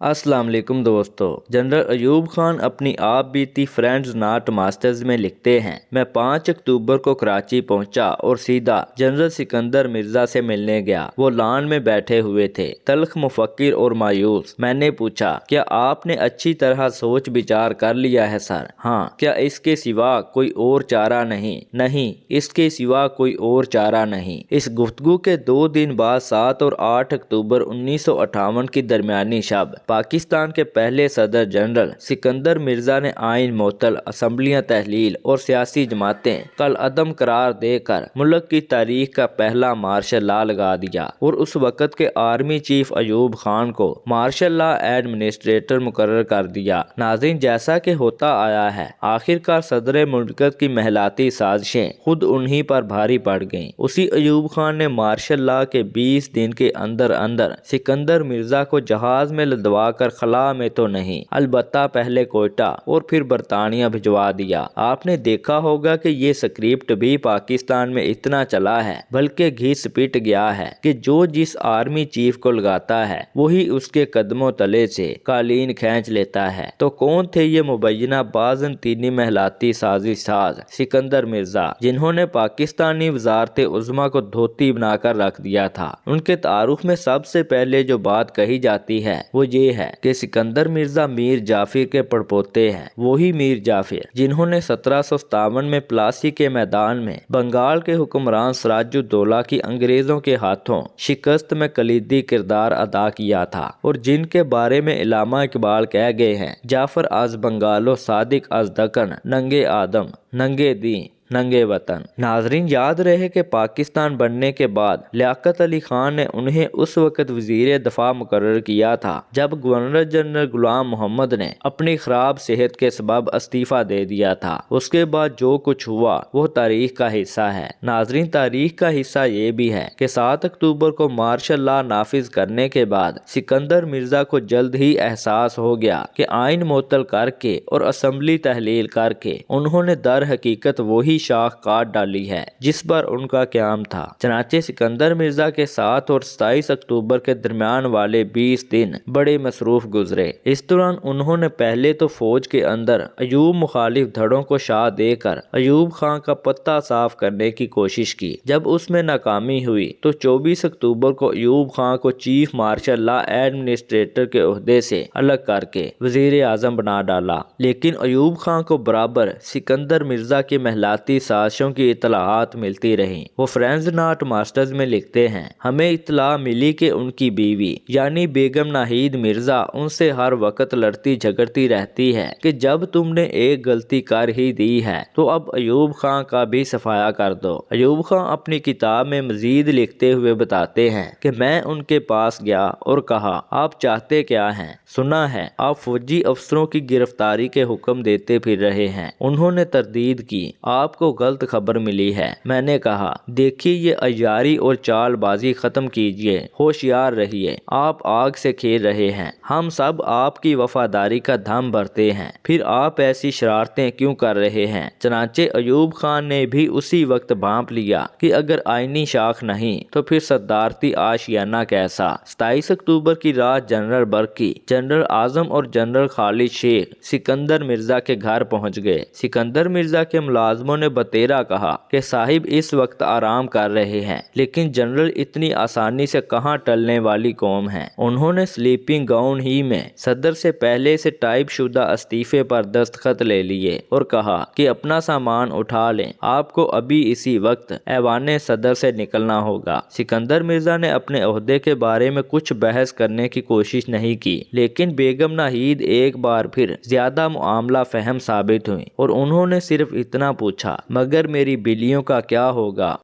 अस्सलाम वालेकुम दोस्तों। जनरल अयूब खान अपनी आप बीती फ्रेंड्स नॉट मास्टर्स में लिखते हैं, मैं 5 अक्टूबर को कराची पहुंचा और सीधा जनरल सिकंदर मिर्जा से मिलने गया। वो लॉन में बैठे हुए थे, तल्ख, मुफक्किर और मायूस। मैंने पूछा, क्या आपने अच्छी तरह सोच विचार कर लिया है सर? हाँ। क्या इसके सिवा कोई और चारा नहीं? नहीं, इसके सिवा कोई और चारा नहीं। इस गुफ्तगू के 2 दिन बाद 7 और 8 अक्टूबर 1958 की दरमियानी शब पाकिस्तान के पहले सदर जनरल सिकंदर मिर्जा ने आइन मोतल, असम्बलियाँ तहलील और सियासी जमातें कल अदम करार देकर मुल्क की तारीख का पहला मार्शल लॉ लगा दिया और उस वक़्त के आर्मी चीफ अयूब खान को मार्शल लॉ एडमिनिस्ट्रेटर मुकर्रर कर दिया। नाज़रीन, जैसा कि होता आया है, आखिरकार सदर मुल्कत की महलाती साजिशें खुद उन्हीं पर भारी पड़ गईं। उसी अयूब खान ने मार्शल लॉ के 20 दिन के अंदर अंदर सिकंदर मिर्जा को जहाज में लदवा कर खला में तो नहीं, अलबत्ता पहले कोयटा और फिर बरतानिया भिजवा दिया। आपने देखा होगा कि ये स्क्रिप्ट भी पाकिस्तान में इतना चला है, बल्कि घिस पिट गया है कि जो जिस आर्मी चीफ को लगाता है वही उसके कदमों तले से कालीन खींच लेता है। तो कौन थे ये मुबैना बाज़ंतीनी महलाती साजिश साज सिकंदर मिर्जा, जिन्होंने पाकिस्तानी वज़ारत उज़्मा को धोती बनाकर रख दिया था? उनके तारुफ में सबसे पहले जो बात कही जाती है वो ये है कि सिकंदर मिर्जा मीर जाफिर के पड़पोते हैं। वही मीर जाफिर जिन्होंने 1757 में प्लासी के मैदान में बंगाल के हुक्मरान सिराजुद्दौला की अंग्रेजों के हाथों शिकस्त में कलीदी किरदार अदा किया था और जिनके बारे में इलामा इकबाल कह गए हैं, जाफर आज बंगालो सादिक आज दकन, नंगे आदम नंगे दी नंगे वतन। नाजरीन, याद रहे कि पाकिस्तान बनने के बाद लियाकत अली खान ने उन्हें उस वक्त वजीर दफा मुकर्रर किया था जब गवर्नर जनरल गुलाम मोहम्मद ने अपनी खराब सेहत के सबब इस्तीफा दे दिया था। उसके बाद जो कुछ हुआ वो तारीख का हिस्सा है। नाजरीन, तारीख का हिस्सा ये भी है कि 7 अक्टूबर को मार्शल लॉ नाफिज करने के बाद सिकंदर मिर्जा को जल्द ही एहसास हो गया कि आइन मोतल करके और असम्बली तहलील करके उन्होंने दर हकीकत वही शाख काट डाली है जिस पर उनका क़याम था। चनाचे सिकंदर मिर्जा के 7 और 27 अक्टूबर के दरमियान वाले 20 दिन बड़े मसरूफ गुजरे। इस दौरान उन्होंने पहले तो फौज के अंदर अयूब मुखालिफ धड़ों को शाह देकर अयूब खान का पत्ता साफ करने की कोशिश की। जब उसमें नाकामी हुई तो 24 अक्टूबर को अयूब खान को चीफ मार्शल लॉ एडमिनिस्ट्रेटर के ओहदे से अलग करके वजीर आजम बना डाला। लेकिन अयूब खान को बराबर सिकंदर मिर्जा की महलाती साजिशों की इतलाहात मिलती रहीं। वो फ्रेंड्स नॉट मास्टर्स में लिखते हैं, हमें इतला मिली कि उनकी बीवी यानी बेगम नाहिद मिर्जा उनसे हर वक्त लड़ती झगड़ती रहती है कि जब तुमने एक गलती कर ही दी है तो अब अयूब खान का भी सफाया कर दो। अयूब खान अपनी किताब में मजीद लिखते हुए बताते हैं कि मैं उनके पास गया और कहा, आप चाहते क्या हैं? सुना है आप फौजी अफसरों की गिरफ्तारी के हुक्म देते फिर रहे हैं। उन्होंने तरदीद की, आपको गलत खबर मिली है। मैंने कहा, देखिए ये अय्यारी और चालबाजी खत्म कीजिए, होशियार रहिए, आप आग से खेल रहे हैं। हम सब आपकी वफादारी का दम भरते हैं, फिर आप ऐसी शरारतें क्यों कर रहे हैं? चनाचे अयूब खान ने भी उसी वक्त भांप लिया कि अगर आईनी शाख नहीं तो फिर सदारती आशियाना कैसा। 27 अक्टूबर की रात जनरल बर्की, जनरल आजम और जनरल खालिद शेख सिकंदर मिर्जा के घर पहुंच गए। सिकंदर मिर्जा के मुलाजमों ने बतेरा कहा कि साहिब इस वक्त आराम कर रहे हैं, लेकिन जनरल इतनी आसानी से कहां टलने वाली कौम है। उन्होंने स्लीपिंग गाउन ही में सदर से पहले से टाइप शुदा इस्तीफे पर दस्तखत ले लिए और कहा कि अपना सामान उठा लें, आपको अभी इसी वक्त ऐवाने सदर से निकलना होगा। सिकंदर मिर्जा ने अपने ओहदे के बारे में कुछ बहस करने की कोशिश नहीं की, लेकिन बेगम नाहिद एक बार फिर ज्यादा मुआमला फहम साबित हुई और उन्होंने सिर्फ इतना पूछा, मगर मेरी बिल्लियों का क्या होगा?